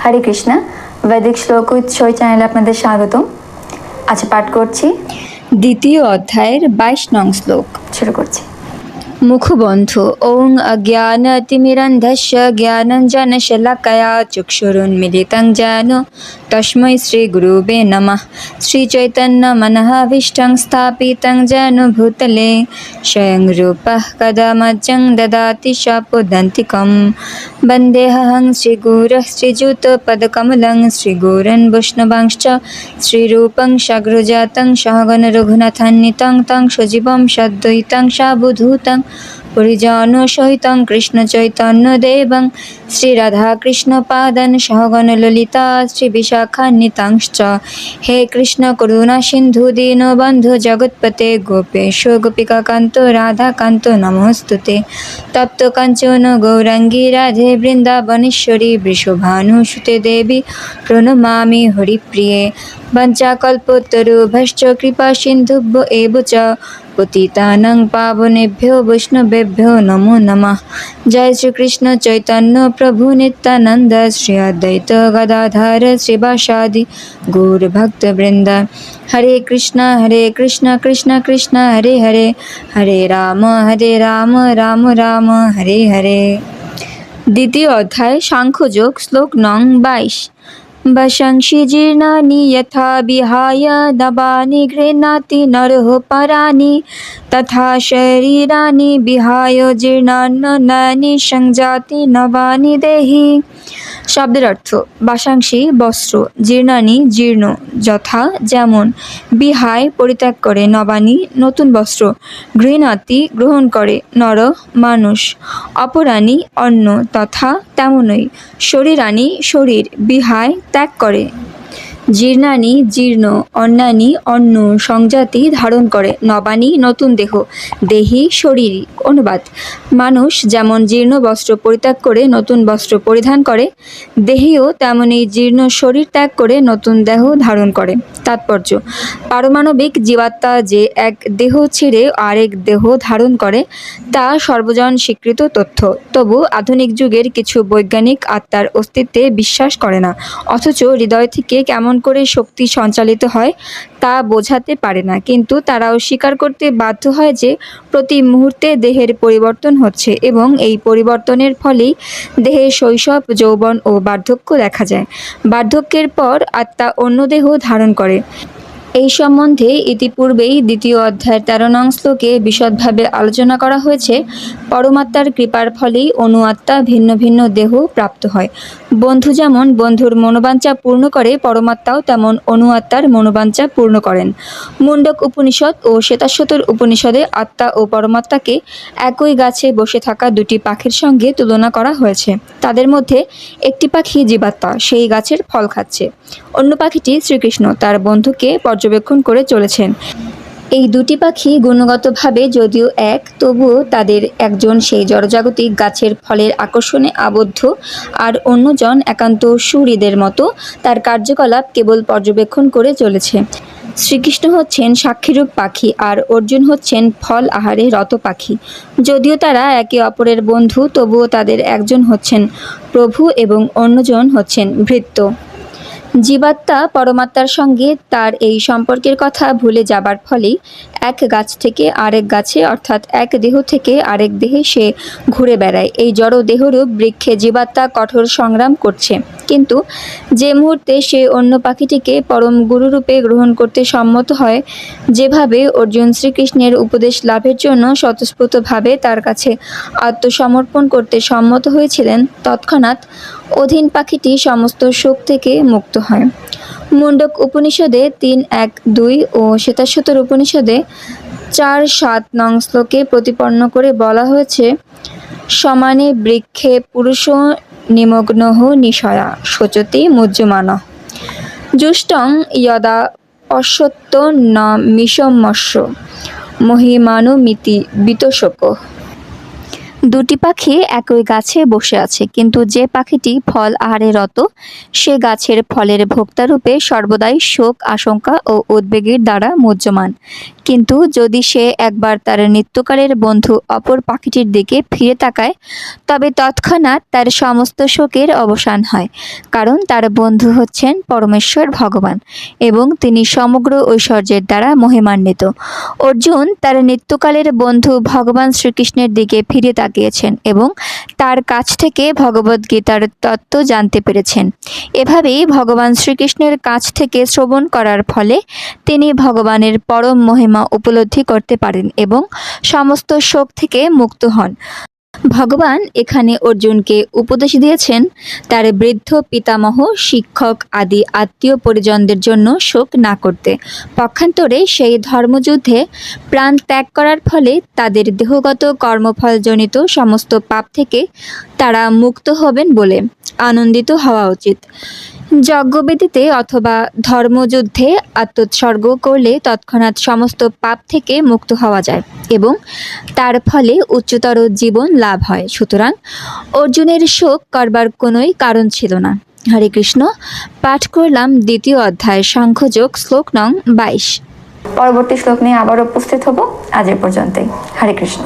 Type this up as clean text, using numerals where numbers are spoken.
হরে কৃষ্ণা, বৈদিক শ্লোক উইথ সই চ্যানেলে আপনাদের স্বাগতম। আচ্ছা, পাঠ করছি দ্বিতীয় অধ্যায়ের 22 নং শ্লোক। শুরু করছি। মুখবন্ধু ওং অজ্ঞানতিমিরন্ধস্য জ্ঞানঞ্জনশলাকয়া চক্ষুরুন্মিলিतं যেন তস্मै শ্রীগুরুবে নমঃ। শ্রীচৈতন্যমনঃভীষ্টং স্থাপিतं যেন ভূতলে স্বয়ং রূপः কदा মह्यं দদাতি স্বপদান্তিকम्। বন্দেহং শ্রীগুরুः শ্রীযুতপদকমलं শ্রীগুরুन् বৈষ্ণবাंश्च শ্রীরূপং সগ্রজাतं সহগণ রঘুনাথান্বিतं तं সজীবं সদ্বৈतं সাবধূतं পরিজন সহিतं কৃষ্ণ চৈতন্য দেবং শ্রীরাধাকৃষ্ণ পাদন সহগণ ললিতা শ্রীবিশাখান্বিতাংশ্চ। হে কৃষ্ণ করুণা সিন্ধু দীনবন্ধু জগৎপতে গোপেশ গোপিকাকান্ত রাধাকান্ত নমস্তুতে। তপ্ত কাঞ্চন গৌরাঙ্গী রাধে বৃন্দাবনেশ্বরী বৃষভানুসুতে দেবী প্রণমামি হরিপ্রিয়ে। বঞ্চাকল্পতরুভ্যশ্চ কৃপা সিন্ধুভ্য এব চ পতিতানাং পাবনেভ্যো বৈষ্ণবেভ্যো নমো নমঃ। জয় শ্রীকৃষ্ণ চৈতন্য প্রভু নিত্যানন্দ শ্রী অদ্বৈত গদাধর শ্রীবাসাদি গৌর ভক্তবৃন্দ। হরে কৃষ্ণ কৃষ্ণ কৃষ্ণ হরে হরে, হরে রাম রাম রাম হরে হরে। দ্বিতীয় অধ্যায় সাংখ্যযোগ, শ্লোক নং 22। বশংসি জীর্ণানি যথা বিহায় নবানি গৃহ্ণাতি নরঃ পরাণি তথা শরীরাণি বিহায় জীর্ণান্যনানি সংযাতি নবানি দেহি। শব্দের অর্থ: বাসাংসি বস্ত্র, জীর্ণানি জীর্ণ, যথা যেমন, বিহায় পরিত্যাগ করে, নবানি নতুন বস্ত্র, গৃহণাতি গ্রহণ করে, নর মানুষ, অপরাণি অন্য, তথা তেমনই, শরীরাণি শরীর, বিহায় ত্যাগ করে, জীর্ণানি জীর্ণ, অন্যানি অন্য, সংজাতি ধারণ করে, নবানি নতুন দেহ, দেহি শরীর। অনুবাদ: মানুষ যেমন জীর্ণ বস্ত্র পরিত্যাগ করে নতুন বস্ত্র পরিধান করে, দেহিও তেমনি জীর্ণ শরীর ত্যাগ করে নতুন দেহ ধারণ করে। তাৎপর্য: পারমাণবিক জীবাত্মা যে এক দেহ ছেড়ে আরেক দেহ ধারণ করে তা সর্বজন স্বীকৃত তথ্য। তবু আধুনিক যুগের কিছু বৈজ্ঞানিক আত্মার অস্তিত্বে বিশ্বাস করে না, অথচ হৃদয় থেকে কেমন করে শক্তি সঞ্চালিত হয় তা বোঝাতে পারে না, কিন্তু তারাও স্বীকার করতে বাধ্য হয় যে প্রতি মুহূর্তে দেহের পরিবর্তন হচ্ছে এবং এই পরিবর্তনের ফলেই দেহে শৈশব, যৌবন ও বার্ধক্য দেখা যায়। বার্ধক্যের পর আত্মা অন্য দেহ ধারণ করে। এই সম্বন্ধে ইতিপূর্বেই দ্বিতীয় অধ্যায়ের 13 নং শ্লোকে বিশদভাবে আলোচনা করা হয়েছে। পরমাত্মার কৃপার ফলেই অণু আত্মা ভিন্ন ভিন্ন দেহ প্রাপ্ত হয়। বন্ধু যেমন বন্ধুর মনোবাঞ্ছা পূর্ণ করে, পরমাত্মাও তেমন অণু আত্মার মনোবাঞ্ছা পূর্ণ করেন। মুন্ডক উপনিষদ ও শ্বেতাশ্বতর উপনিষদে আত্মা ও পরমাত্মাকে একই গাছে বসে থাকা দুটি পাখির সঙ্গে তুলনা করা হয়েছে। তাদের মধ্যে একটি পাখি জীবাত্মা, সেই গাছের ফল খাচ্ছে। অন্য পাখিটি শ্রীকৃষ্ণ তার বন্ধুকে পর্যবেক্ষণ করে চলেছেন। এই দুটি পাখি গুণগতভাবে যদিও এক, তবুও তাদের একজন সেই জড়জাগতিক গাছের ফলের আকর্ষণে আবদ্ধ, আর অন্যজন একান্ত সুহৃদের মতো তার কার্যকলাপ কেবল পর্যবেক্ষণ করে চলেছে। শ্রীকৃষ্ণ হচ্ছেন সাক্ষীরূপ পাখি, আর অর্জুন হচ্ছেন ফল আহারে রত পাখি। যদিও তারা একে অপরের বন্ধু, তবুও তাদের একজন হচ্ছেন প্রভু এবং অন্যজন হচ্ছেন ভৃত্য। জীবাত্মা পরমাত্মার সঙ্গে তার এই সম্পর্কের কথা ভুলে যাবার ফলেই এক গাছ থেকে আরেক গাছে, অর্থাৎ এক দেহ থেকে আরেক দেহে সে ঘুরে বেড়ায়। এই জড় দেহরূপ বৃক্ষে জীবাত্মা কঠোর সংগ্রাম করছে, কিন্তু যে মুহূর্তে সে অন্য পাখিটিকে পরম গুরুরূপে গ্রহণ করতে সম্মত হয়, যেভাবে অর্জুন শ্রীকৃষ্ণের উপদেশ লাভের জন্য স্বতঃস্ফূর্তভাবে তার কাছে আত্মসমর্পণ করতে সম্মত হয়েছিলেন, তৎক্ষণাৎ অধীন পাখিটি সমস্ত শোক থেকে মুক্ত হয়। মুন্ডক উপনিষদে 3.1.2 ও শ্বেতাশ্বতর উপনিষদে 4.7 নং শ্লোকে প্রতিপন্ন করে বলা হয়েছে: সমানে বৃক্ষে পুরুষো নিমগ্নঃ নিশয়া শোচতি মুহ্যমানঃ জুষ্টং যদা পশ্যত্য ন মিষমস্য মহিমানুমিতি বিতশোকঃ। দুটি পাখি একই গাছে বসে আছে, কিন্তু যে পাখিটি ফল আহারে রত সে গাছের ফলের ভোক্তারূপে সর্বদাই শোক, আশঙ্কা ও উদ্বেগের দ্বারা মুহ্যমান। কিন্তু যদি সে একবার তার নিত্যকালের বন্ধু অপর পাখিটির দিকে ফিরে তাকায়, তবে তৎক্ষণাৎ তার সমস্ত শোকের অবসান হয়, কারণ তার বন্ধু হচ্ছেন পরমেশ্বর ভগবান এবং তিনি সমগ্র ঐশ্বর্যের দ্বারা মহিমান্বিত। অর্জুন তার নিত্যকালের বন্ধু ভগবান শ্রীকৃষ্ণের দিকে ফিরে তাকিয়েছেন এবং তার কাছ থেকে ভগবদ্গীতার তত্ত্ব জানতে পেরেছেন। এভাবেই ভগবান শ্রীকৃষ্ণের কাছ থেকে শ্রবণ করার ফলে তিনি ভগবানের পরম মহিমা উপলব্ধি করতে পারেন এবং সমস্ত শোক থেকে মুক্ত হন। ভগবান এখানে অর্জুনকে উপদেশ দিয়েছেন তার বৃদ্ধ পিতামহ, শিক্ষক আদি আত্মীয় পরিজনদের জন্য শোক না করতে। পক্ষান্তরে সেই ধর্মযুদ্ধে প্রাণ ত্যাগ করার ফলে তাদের দেহগত কর্মফলজনিত সমস্ত পাপ থেকে তারা মুক্ত হবেন বলে আনন্দিত হওয়া উচিত। যজ্ঞবেদীতে অথবা ধর্মযুদ্ধে আত্মোৎসর্গ করলে তৎক্ষণাৎ সমস্ত পাপ থেকে মুক্ত হওয়া যায় এবং তার ফলে উচ্চতর জীবন লাভ হয়। সুতরাং অর্জুনের শোক করবার কোনোই কারণ ছিল না। হরে কৃষ্ণ। পাঠ করলাম দ্বিতীয় অধ্যায় সাংখ্যযোগ, শ্লোক নং 22। পরবর্তী শ্লোক নিয়ে আবার উপস্থিত হব। আজ এ পর্যন্তই। হরে কৃষ্ণ।